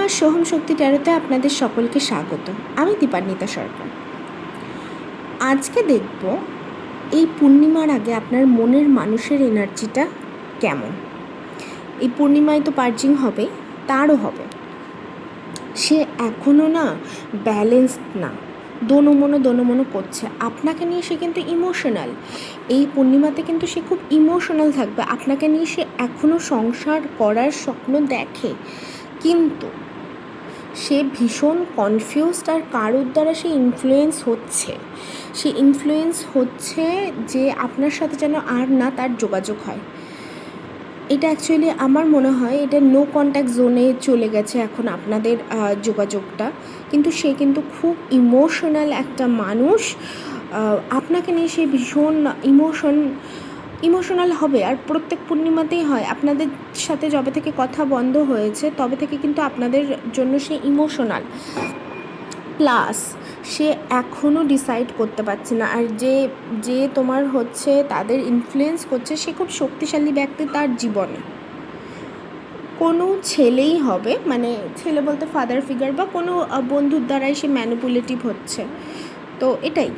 নমস্কার, সোহম শক্তি ট্যারোতে আপনাদের সকলকে স্বাগত। আমি দীপান্বিতা সরকার। আজকে দেখব এই পূর্ণিমার আগে আপনার মনের মানুষের এনার্জিটা কেমন। এই পূর্ণিমায় তো পার্জিং হবে, তারও হবে। সে এখনও না ব্যালেন্সড না, দোনো করছে। আপনাকে নিয়ে সে কিন্তু ইমোশনাল। এই পূর্ণিমাতে কিন্তু সে খুব ইমোশনাল থাকবে। আপনাকে নিয়ে সে এখনও সংসার করার স্বপ্ন দেখে, কিন্তু সে ভীষণ কনফিউজড। আর কারোর দ্বারা সে ইনফ্লুয়েন্স হচ্ছে যে আপনার সাথে যেন আর না তার যোগাযোগ হয়। এটা অ্যাকচুয়ালি আমার মনে হয় এটা নো কন্ট্যাক্ট জোনে চলে গেছে এখন আপনাদের যোগাযোগটা। কিন্তু সে কিন্তু খুব ইমোশনাল একটা মানুষ। আপনাকে নিয়ে সে ভীষণ ইমোশনাল হবে। আর প্রত্যেক পূর্ণিমাতেই হয়। আপনাদের সাথে যবে থেকে কথা বন্ধ হয়েছে তবে থেকে কিন্তু আপনাদের জন্য সে ইমোশনাল। প্লাস সে এখনও ডিসাইড করতে পারছে না। আর যে তোমার হচ্ছে তাদের ইনফ্লুয়েন্স করছে, সে খুব শক্তিশালী ব্যক্তি তার জীবনে। কোনো ছেলেই হবে, মানে ছেলে বলতে ফাদার ফিগার বা কোনো বন্ধুর দ্বারাই সে ম্যানিপুলেটিভ হচ্ছে। তো এটাই।